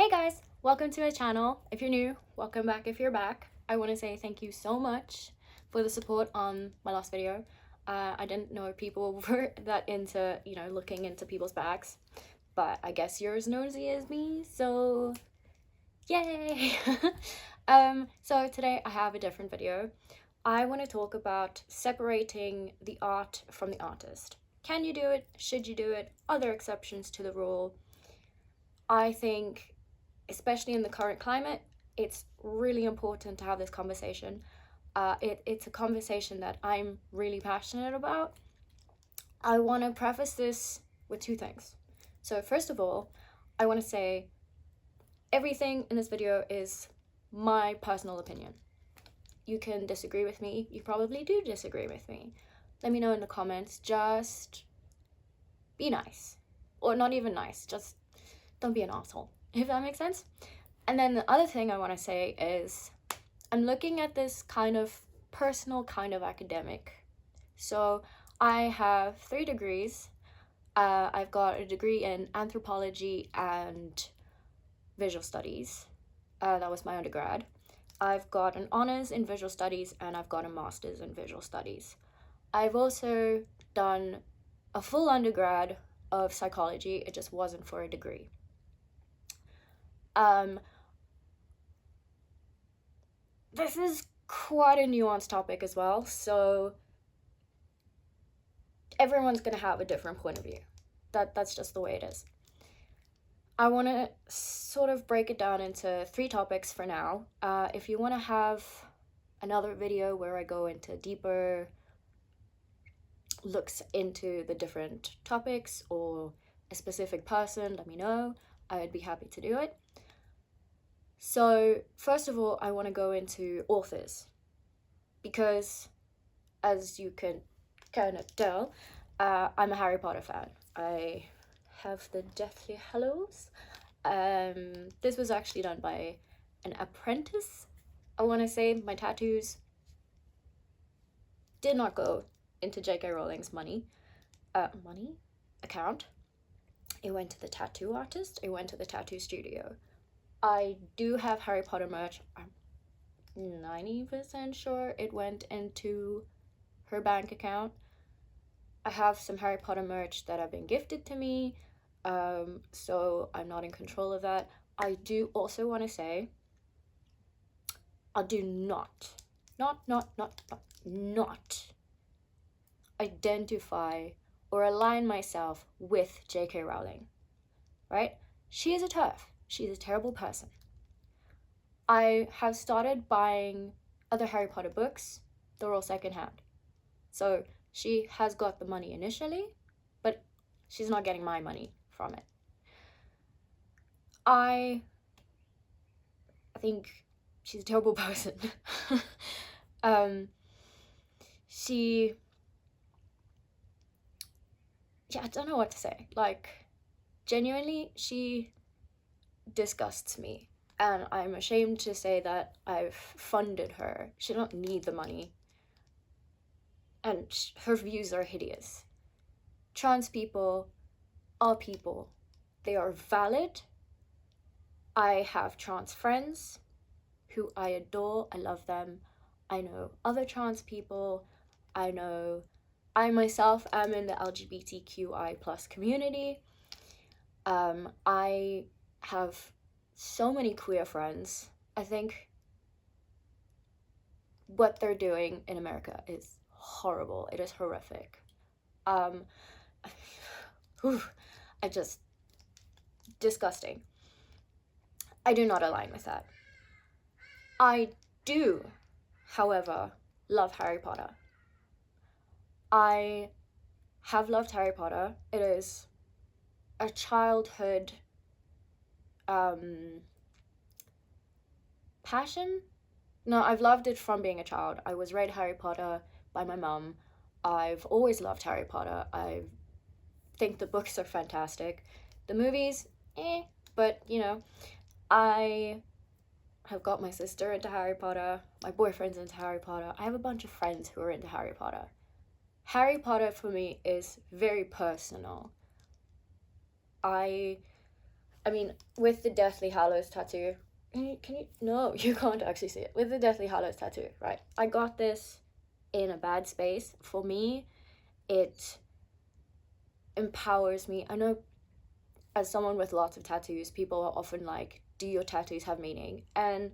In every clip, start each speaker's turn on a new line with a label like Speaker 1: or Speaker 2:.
Speaker 1: Hey guys, welcome to my channel. If you're new, welcome back if you're back. I want to say thank you so much for the support on my last video. I didn't know people were that into, looking into people's backs, but I guess you're as nosy as me, so yay! So today I have a different video. I want to talk about separating the art from the artist. Can you do it? Should you do it? Are there exceptions to the rule? I think, especially in the current climate, it's really important to have this conversation. It's a conversation that I'm really passionate about. I want to preface this with two things. So first of all, I want to say everything in this video is my personal opinion. You can disagree with me. You probably do disagree with me. Let me know in the comments. Just be nice. Or not even nice. Just don't be an asshole, if that makes sense. And then the other thing I want to say is I'm looking at this kind of personal, kind of academic. So I have 3 degrees. I've got a degree in anthropology and visual studies. That was my undergrad. I've got an honors in visual studies and I've got a master's in visual studies. I've also done a full undergrad of psychology. It just wasn't for a degree. This is quite a nuanced topic as well, so everyone's gonna have a different point of view. That's just the way it is. I want to sort of break it down into 3 topics for now. If you want to have another video where I go into deeper looks into the different topics or a specific person, let me know. I would be happy to do it. So first of all, I want to go into authors because, as you can kind of tell, I'm a Harry Potter fan. I have the Deathly Hallows. This was actually done by an apprentice. I want to say my tattoos did not go into J.K. Rowling's money account. It went to the tattoo artist. It went to the tattoo studio. I do have Harry Potter merch. I'm 90% sure it went into her bank account. I have some Harry Potter merch that have been gifted to me, so I'm not in control of that. I do also want to say I do not identify or align myself with J.K. Rowling, right? She is a TERF. She's a terrible person. I have started buying other Harry Potter books. They're all secondhand. So she has got the money initially, but she's not getting my money from it. I think she's a terrible person. I don't know what to say. Like, genuinely, she disgusts me. And I'm ashamed to say that I've funded her. She don't need the money. And her views are hideous. Trans people are people. They are valid. I have trans friends who I adore. I love them. I know other trans people. I myself am in the LGBTQI plus community. I have so many queer friends. I think what they're doing in America is horrible. It is horrific. Disgusting. I do not align with that. I do, however, love Harry Potter. I have loved Harry Potter. It is a childhood passion. No, I've loved it from being a child. I was read Harry Potter by my mum. I've always loved Harry Potter. I think the books are fantastic. The movies, but I have got my sister into Harry Potter. My boyfriend's into Harry Potter. I have a bunch of friends who are into Harry Potter. Harry Potter for me is very personal. I I mean, with the Deathly Hallows tattoo, no, you can't actually see it. With the Deathly Hallows tattoo, right? I got this in a bad space. For me, it empowers me. I know as someone with lots of tattoos, people are often like, do your tattoos have meaning? And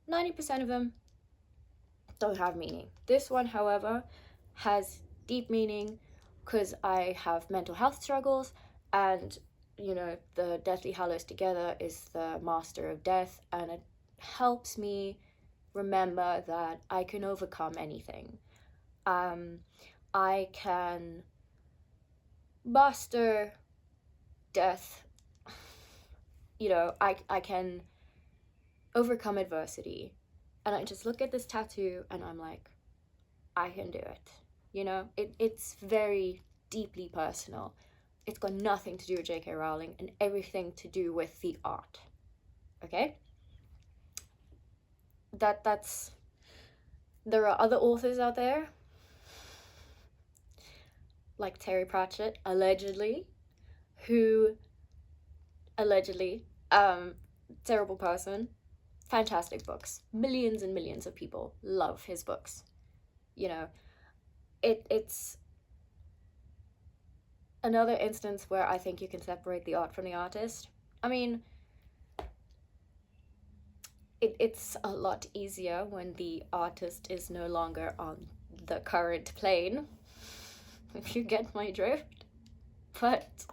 Speaker 1: 90% of them don't have meaning. This one, however, has deep meaning because I have mental health struggles, and the Deathly Hallows together is the master of death, and it helps me remember that I can overcome anything. I can master death. I can overcome adversity. And I just look at this tattoo and I'm like, I can do it. It's very deeply personal. It's got nothing to do with J.K. Rowling and everything to do with the art. Okay? There are other authors out there, like Terry Pratchett, allegedly, terrible person, fantastic books. Millions and millions of people love his books. It's another instance where I think you can separate the art from the artist. I mean, it's a lot easier when the artist is no longer on the current plane, if you get my drift. But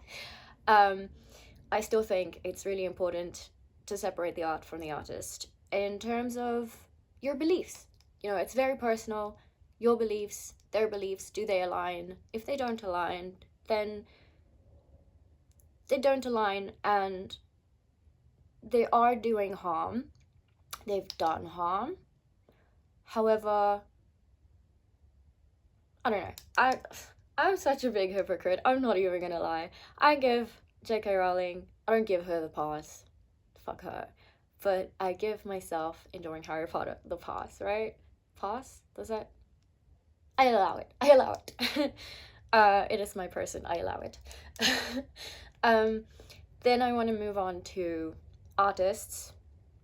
Speaker 1: I still think it's really important to separate the art from the artist in terms of your beliefs. It's very personal. Your beliefs, their beliefs, do they align? If they don't align, then they don't align, and they are doing harm. They've done harm. However, I don't know. I'm such a big hypocrite. I'm not even gonna lie. I give J.K. Rowling, I don't give her the pass. Fuck her. But I give myself, enjoying Harry Potter, the pass, right? Pass? Does that? I allow it. It is my person. I allow it. Then I want to move on to artists,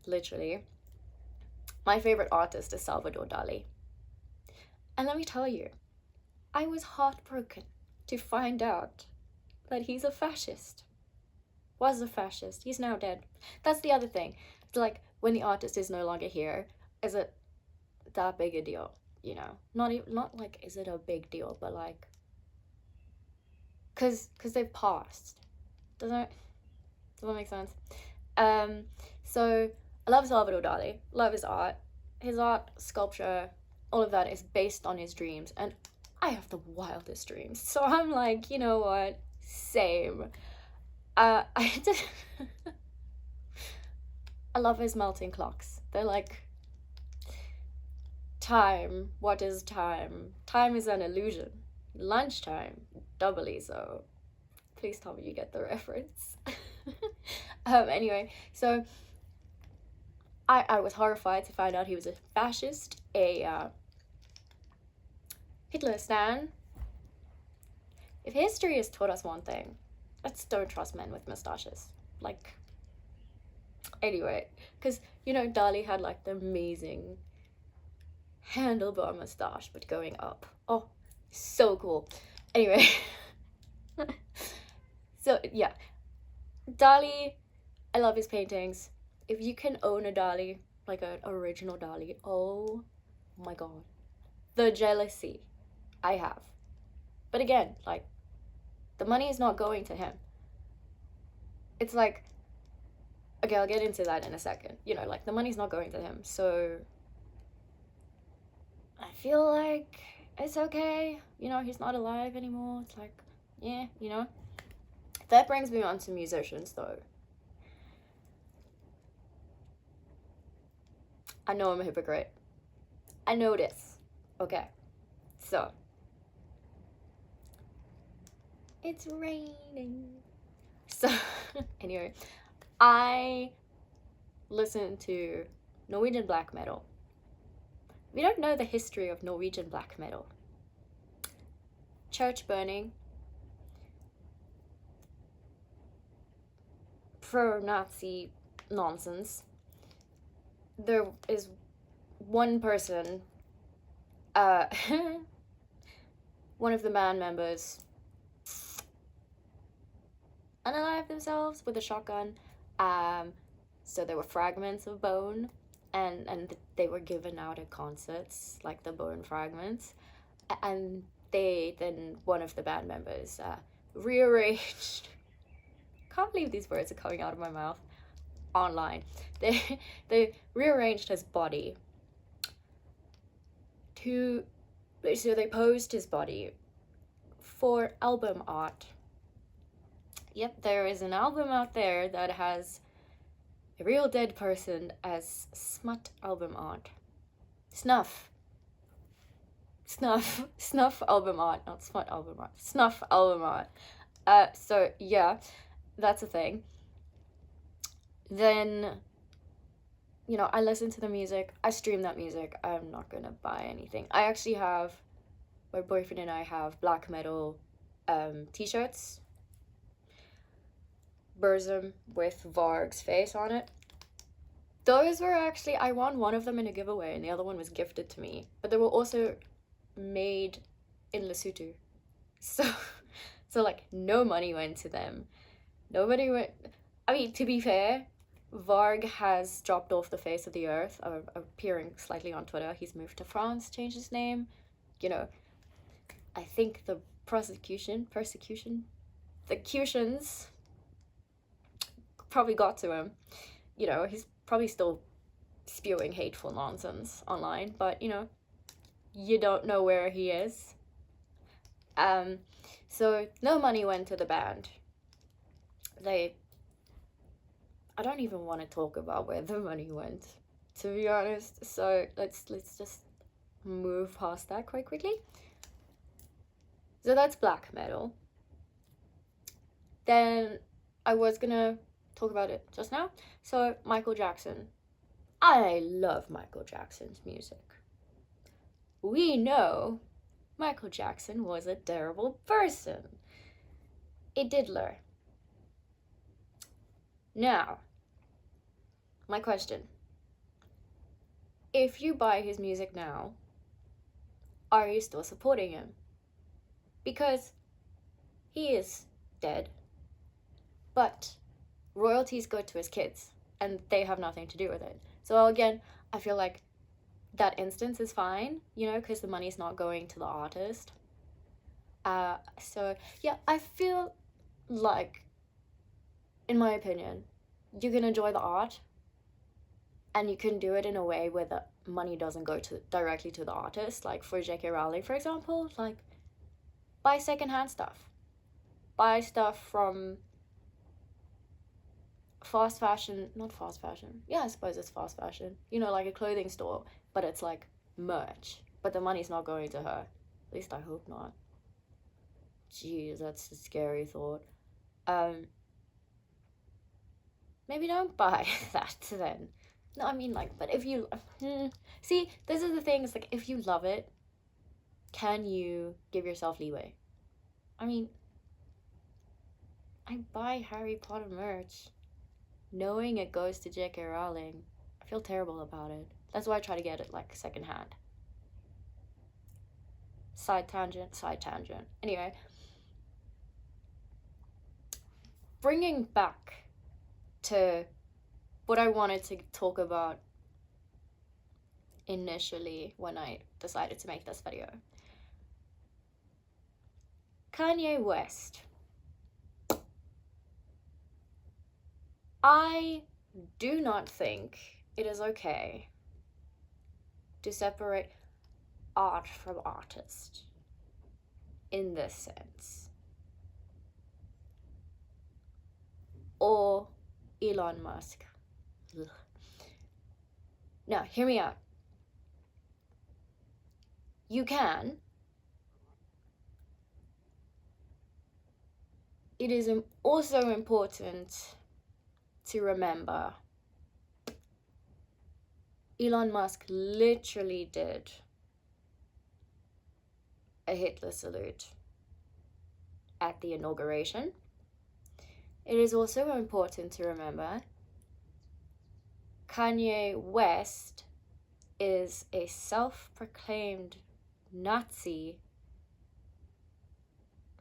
Speaker 1: literally. My favorite artist is Salvador Dali. And let me tell you, I was heartbroken to find out that he's a fascist. Was a fascist. He's now dead. That's the other thing. It's like, when the artist is no longer here, is it that big a deal? Not like, is it a big deal, but like, cause they've passed. Does that make sense? So I love Salvador Dali. Love his art. His art, sculpture, all of that is based on his dreams, and I have the wildest dreams. So I'm like, you know what? Same. I love his melting clocks. They're like, time. What is time? Time is an illusion. Lunchtime, doubly so. Please tell me you get the reference. Anyway, so I was horrified to find out he was a fascist, a Hitler stan. If history has taught us one thing, let's don't trust men with mustaches. Like, anyway, because Dali had like the amazing handlebar mustache, but going up. Oh, so cool. Anyway, so yeah, Dali, I love his paintings. If you can own a Dali, like an original Dali, oh my god, the jealousy I have. But again, like, the money is not going to him. It's like, okay, I'll get into that in a second. Like, the money's not going to him, so I feel like it's okay. He's not alive anymore. It's like, yeah, That brings me on to musicians, though. I know I'm a hypocrite. I know this. Okay. So, it's raining. So, anyway, I listen to Norwegian black metal. We don't know the history of Norwegian black metal. Church burning. pro-Nazi nonsense, there is one person, one of the band members, unalive themselves with a shotgun. So there were fragments of bone, and they were given out at concerts, like the bone fragments, and then one of the band members rearranged. Can't believe these words are coming out of my mouth online. They rearranged his body so they posed his body for album art. Yep, there is an album out there that has a real dead person as smut album art. Snuff album art, not smut album art. Snuff album art. So yeah, that's a thing. Then, you know, I listen to the music, I stream that music. I'm not gonna buy anything. I actually have, my boyfriend and I have black metal t-shirts, Burzum with Varg's face on it. Those were actually, I won one of them in a giveaway and the other one was gifted to me, but they were also made in Lesotho, so like no money went to them. Nobody went. I mean, to be fair, Varg has dropped off the face of the earth, appearing slightly on Twitter. He's moved to France, changed his name. You know, I think the persecutions probably got to him. You know, he's probably still spewing hateful nonsense online, but you know, you don't know where he is. So no money went to the band. I don't even want to talk about where the money went, to be honest. So let's just move past that quite quickly. So that's black metal. Then I was gonna talk about it just now. So Michael Jackson. I love Michael Jackson's music. We know Michael Jackson was a terrible person. A diddler. Now, my question. If you buy his music now, are you still supporting him? Because he is dead, but royalties go to his kids, and they have nothing to do with it. So again, I feel like that instance is fine, you know, because the money's not going to the artist. So yeah, I feel like, in my opinion, you can enjoy the art and you can do it in a way where the money doesn't go directly to the artist. Like for J.K. Rowling, for example, like buy secondhand stuff. Buy stuff from fast fashion, not fast fashion. Yeah, I suppose it's fast fashion. You know, like a clothing store, but it's like merch. But the money's not going to her. At least I hope not. Jeez, that's a scary thought. Maybe don't buy that then. No, I mean, like, but if you see, this is the thing, it's like, if you love it, can you give yourself leeway? I mean, I buy Harry Potter merch knowing it goes to J.K. Rowling. I feel terrible about it. That's why I try to get it like secondhand. Side tangent. Anyway, bringing back to what I wanted to talk about initially when I decided to make this video. Kanye West. I do not think it is okay to separate art from artist in this sense. Or Elon Musk. Ugh. Now, hear me out. You can. It is also important to remember Elon Musk literally did a Hitler salute at the inauguration. it is also important to remember Kanye West is a self-proclaimed Nazi.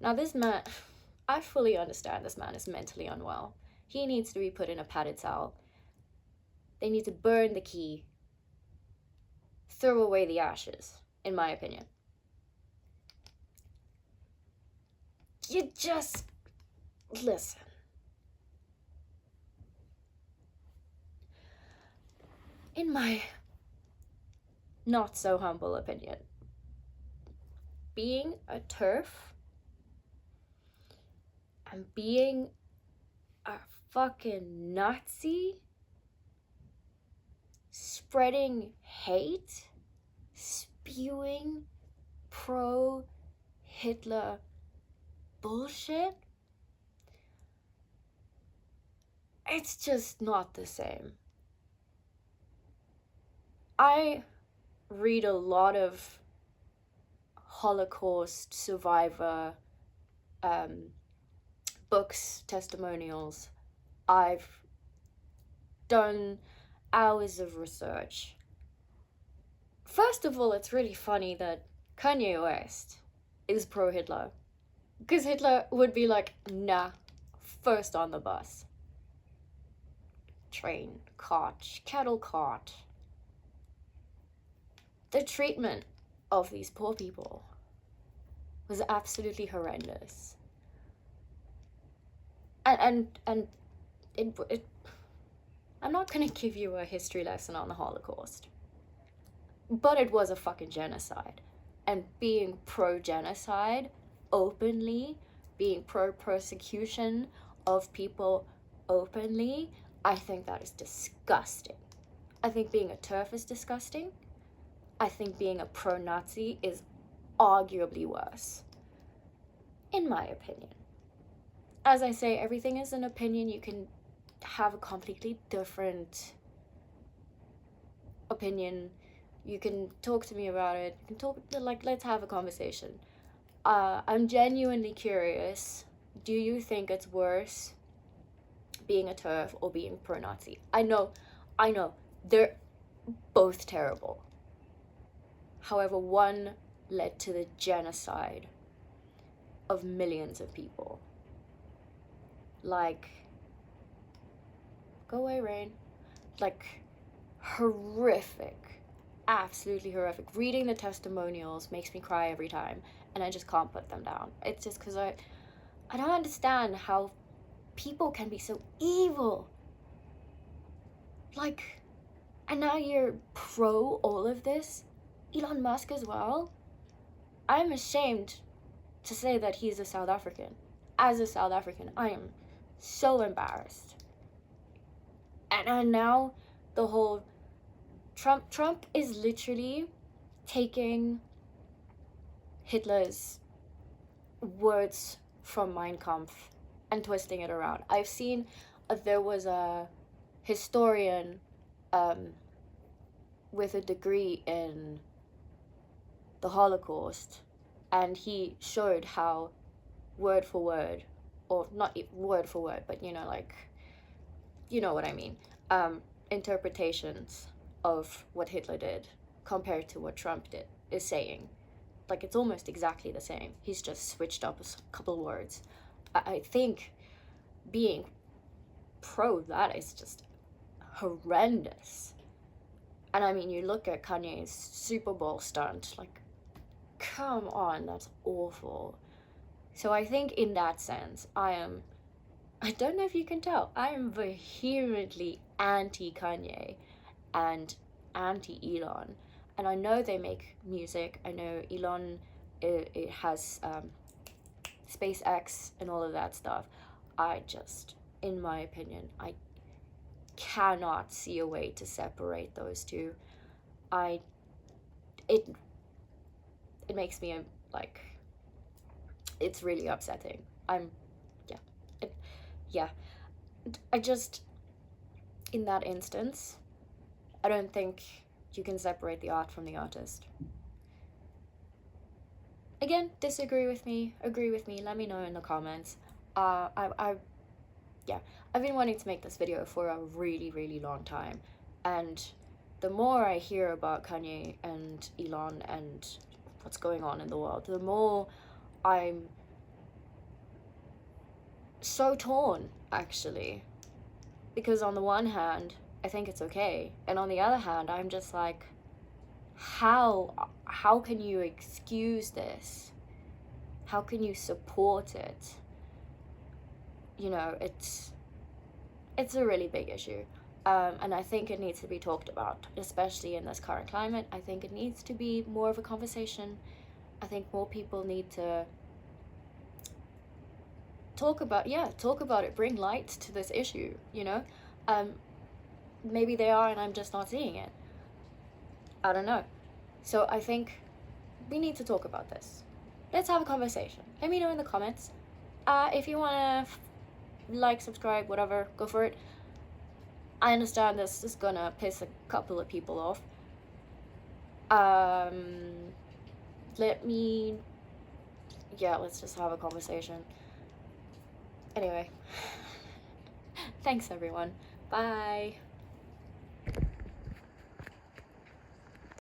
Speaker 1: Now this man, I fully understand this man is mentally unwell. He needs to be put in a padded cell. They need to burn the key, throw away the ashes, in my opinion. You just listen. In my not so humble opinion, being a TERF and being a fucking Nazi, spreading hate, spewing pro-Hitler bullshit, it's just not the same. I read a lot of Holocaust survivor books, testimonials. I've done hours of research. First of all, it's really funny that Kanye West is pro-Hitler, because Hitler would be like, nah, first on the bus. Train, cart, cattle cart. The treatment of these poor people was absolutely horrendous. And I'm not gonna give you a history lesson on the Holocaust, but it was a fucking genocide. And being pro-genocide openly, being pro-persecution of people openly, I think that is disgusting. I think being a TERF is disgusting. I think being a pro-Nazi is arguably worse, in my opinion. As I say, everything is an opinion. You can have a completely different opinion. You can talk to me about it. You can talk, like, let's have a conversation. I'm genuinely curious. Do you think it's worse being a TERF or being pro-Nazi? I know, they're both terrible. However, one led to the genocide of millions of people. Like, go away, Rain. Like, horrific, absolutely horrific. Reading the testimonials makes me cry every time, and I just can't put them down. It's just because I don't understand how people can be so evil. Like, and now you're pro all of this? Elon Musk as well? I'm ashamed to say that he's a South African. As a South African, I am so embarrassed. And now the whole Trump is literally taking Hitler's words from Mein Kampf and twisting it around. I've seen there was a historian with a degree in the Holocaust, and he showed how word for word, or not word for word, but you know, like, you know what I mean, interpretations of what Hitler did compared to what Trump is saying. Like, it's almost exactly the same. He's just switched up a couple words. I think being pro that is just horrendous. And I mean, you look at Kanye's Super Bowl stunt, like, come on, that's awful. So I think in that sense, I don't know if you can tell, I am vehemently anti-Kanye and anti-Elon. And I know they make music. I know Elon, it has SpaceX and all of that stuff. I just, in my opinion, I cannot see a way to separate those two. It makes me like, it's really upsetting. I just, in that instance, I don't think you can separate the art from the artist. Again, disagree with me, agree with me, let me know in the comments. yeah, I've been wanting to make this video for a really, really long time, and the more I hear about Kanye and Elon and what's going on in the world, the more I'm so torn, actually. Because on the one hand, I think it's okay, and on the other hand, I'm just like, how can you excuse this? How can you support it? You know, it's a really big issue. And I think it needs to be talked about, especially in this current climate. I think it needs to be more of a conversation. I think more people need to talk about it, bring light to this issue, you know? Maybe they are and I'm just not seeing it. I don't know. So I think we need to talk about this. Let's have a conversation. Let me know in the comments. If you want to like, subscribe, whatever, go for it. I understand this is gonna piss a couple of people off. Let's just have a conversation. Anyway, thanks everyone. Bye.